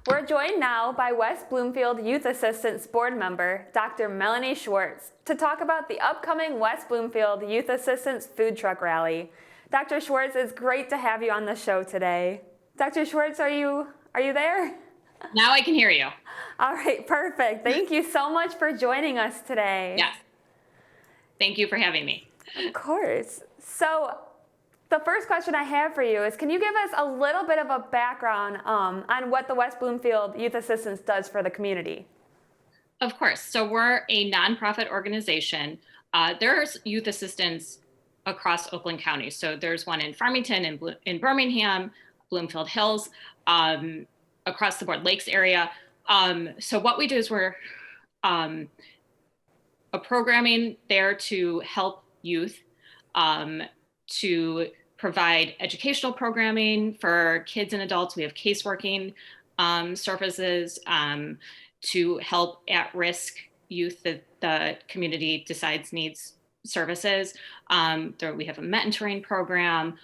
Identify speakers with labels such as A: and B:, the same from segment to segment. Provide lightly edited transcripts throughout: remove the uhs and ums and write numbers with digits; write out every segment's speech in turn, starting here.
A: We're joined now by West Bloomfield Youth Assistance Board member, Dr. Melanie Schwartz, to talk about the upcoming West Bloomfield Youth Assistance Food Truck Rally. Dr. Schwartz, it's great to have you on the show today. Dr. Schwartz, are you there?
B: Now I can hear you.
A: All right, perfect. Thank you so much for joining us today.
B: Yes. Thank you for having me.
A: Of course. So the first question I have for you is, can you give us a little bit of a background on what the West Bloomfield Youth Assistance does for the community?
B: Of course. So we're a nonprofit organization. There's youth assistance across Oakland County. So there's one in Farmington, in Birmingham, Bloomfield Hills, across the board, Lakes area. So what we do is we're a programming there to help youth, to provide educational programming for kids and adults. We have caseworking services to help at-risk youth that the community decides needs services. We have a mentoring program.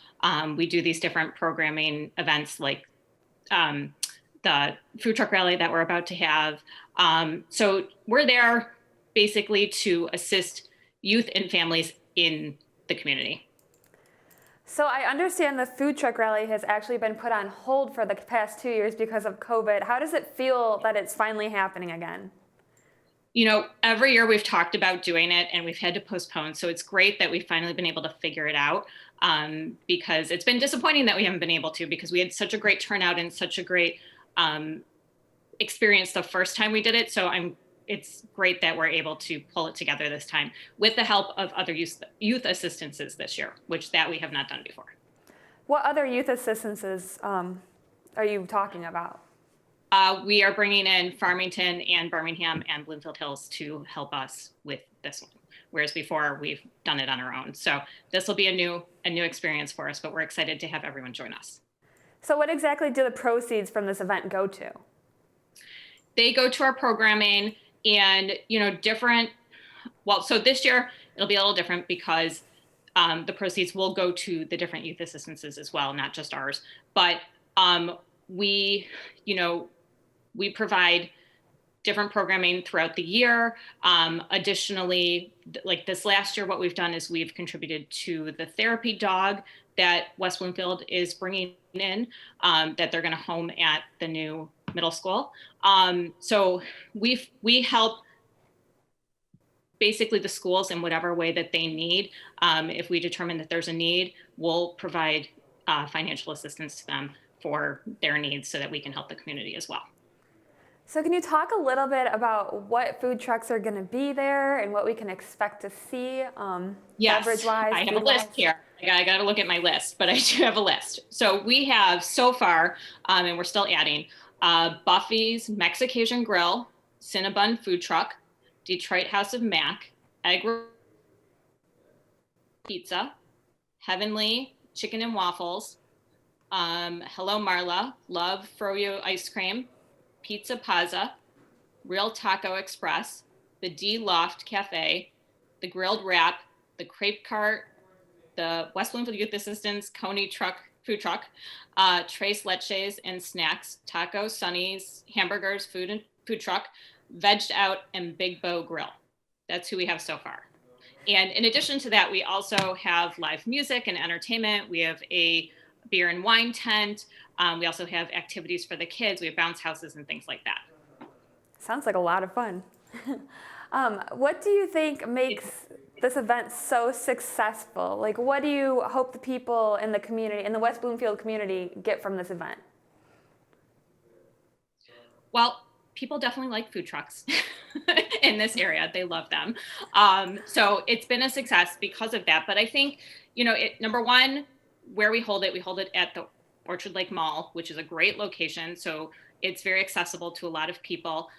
B: We do these different programming events like the food truck rally that we're about to have. So we're there basically to assist youth and families in the community.
A: So I understand the food truck rally has actually been put on hold for the past 2 years because of COVID. How does it feel that it's finally happening again?
B: You know, every year we've talked about doing it and we've had to postpone. So it's great that we've finally been able to figure it out, because it's been disappointing that we haven't been able to, because we had such a great turnout and such a great experience the first time we did it. So it's great that we're able to pull it together this time with the help of other youth assistances this year, which we have not done before.
A: What other youth assistances are you talking about?
B: We are bringing in Farmington and Birmingham and Bloomfield Hills to help us with this one, whereas before we've done it on our own. So this will be a new experience for us, but we're excited to have everyone join us.
A: So what exactly do the proceeds from this event go to?
B: They go to our programming and, so this year it'll be a little different because the proceeds will go to the different youth assistances as well, not just ours. But we provide different programming throughout the year. Additionally, like this last year, what we've done is we've contributed to the therapy dog that West Bloomfield is bringing in, that they're going to home at the new middle school. So we help basically the schools in whatever way that they need. If we determine that there's a need, we'll provide financial assistance to them for their needs so that we can help the community as well.
A: So can you talk a little bit about what food trucks are going to be there and what we can expect to see?
B: Yes,
A: beverage-wise,
B: I have a list here. I got to look at my list, but I do have a list. So we have so far, and we're still adding, Buffy's Mexican Grill, Cinnabon Food Truck, Detroit House of Mac, Egg Pizza, Heavenly Chicken and Waffles, Hello Marla, Love Froyo Ice Cream, Pizza Pazza, Real Taco Express, the D Loft Cafe, the Grilled Wrap, the Crepe Cart, the West Bloomfield Youth Assistance Coney Food Truck, Tres Leches and Snacks, Tacos, Sunnies, Hamburgers, Food Truck, Vegged Out, and Big Bow Grill. That's who we have so far. And in addition to that, we also have live music and entertainment. We have a beer and wine tent. We also have activities for the kids. We have bounce houses and things like that.
A: Sounds like a lot of fun. What do you think makes this event so successful? Like, what do you hope the people in the community, in the West Bloomfield community, get from this event?
B: Well, people definitely like food trucks in this area. They love them. So it's been a success because of that. But I think, number one, where we hold it at the Orchard Lake Mall, which is a great location. So it's very accessible to a lot of people.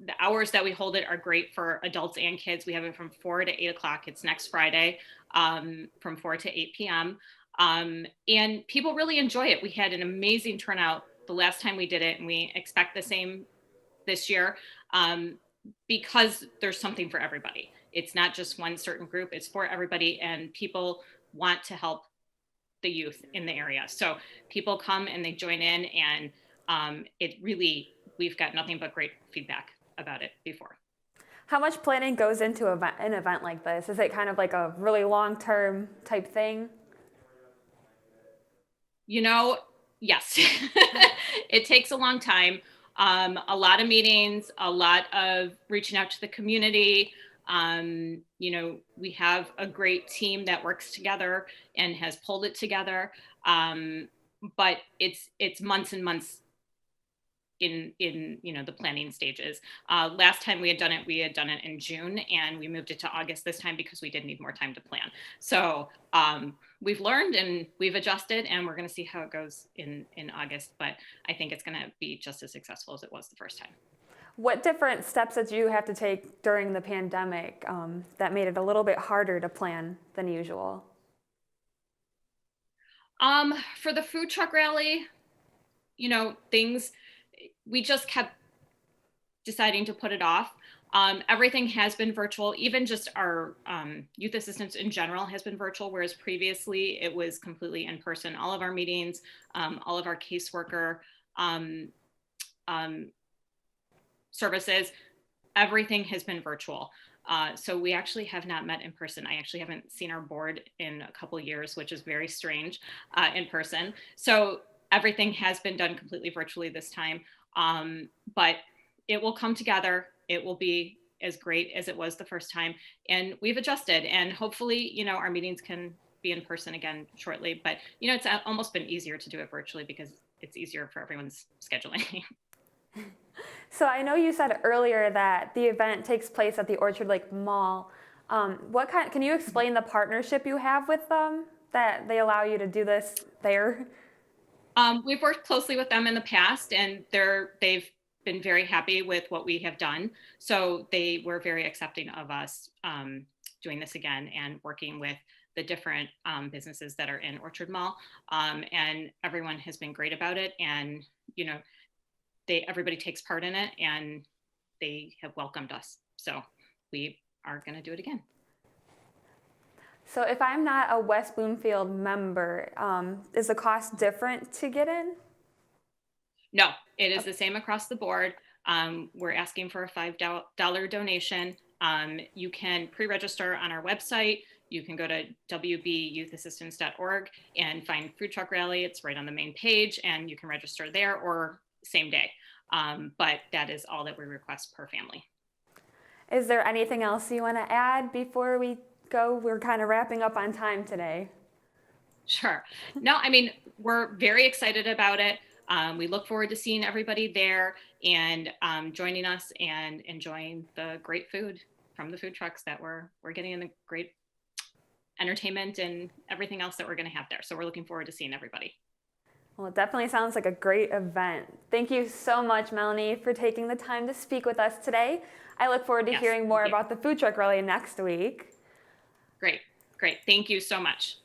B: The hours that we hold it are great for adults and kids. We have it from 4 to 8 o'clock. It's next Friday, from 4 to 8 p.m. And people really enjoy it. We had an amazing turnout the last time we did it, and we expect the same this year, because there's something for everybody. It's not just one certain group, it's for everybody, and people want to help the youth in the area. So people come and they join in, and we've got nothing but great feedback about it before.
A: How much planning goes into an event like this? Is it kind of like a really long-term type thing?
B: Yes, it takes a long time. A lot of meetings, a lot of reaching out to the community. We have a great team that works together and has pulled it together. But it's months and months in the planning stages. Last time we had done it in June, and we moved it to August this time because we did need more time to plan. So we've learned and we've adjusted, and we're going to see how it goes in August. But I think it's going to be just as successful as it was the first time.
A: What different steps did you have to take during the pandemic that made it a little bit harder to plan than usual?
B: For the food truck rally, we just kept deciding to put it off. Everything has been virtual. Even just our youth assistance in general has been virtual, whereas previously it was completely in person. All of our meetings, all of our caseworker services, everything has been virtual. So we actually have not met in person. I actually haven't seen our board in a couple of years, which is very strange in person. So everything has been done completely virtually this time. But it will come together. It will be as great as it was the first time. And we've adjusted, and hopefully, our meetings can be in person again shortly. But, it's almost been easier to do it virtually because it's easier for everyone's scheduling.
A: So I know you said earlier that the event takes place at the Orchard Lake Mall. Can you explain the partnership you have with them that they allow you to do this there?
B: We've worked closely with them in the past, and they've been very happy with what we have done. So they were very accepting of us doing this again and working with the different businesses that are in Orchard Mall. And everyone has been great about it. And, everybody takes part in it, and they have welcomed us. So we are going to do it again.
A: So if I'm not a West Bloomfield member, is the cost different to get in?
B: No, it is the same across the board. We're asking for a $5 donation. You can pre-register on our website. You can go to wbyouthassistance.org and find Food Truck Rally. It's right on the main page, and you can register there or same day. But that is all that we request per family.
A: Is there anything else you want to add before we go? We're kind of wrapping up on time today.
B: Sure. No, we're very excited about it. We look forward to seeing everybody there and joining us and enjoying the great food from the food trucks that we're getting, in the great entertainment and everything else that we're going to have there. So we're looking forward to seeing everybody.
A: Well, it definitely sounds like a great event. Thank you so much, Melanie, for taking the time to speak with us today. I look forward to hearing more about the food truck rally next week.
B: Great. Thank you so much.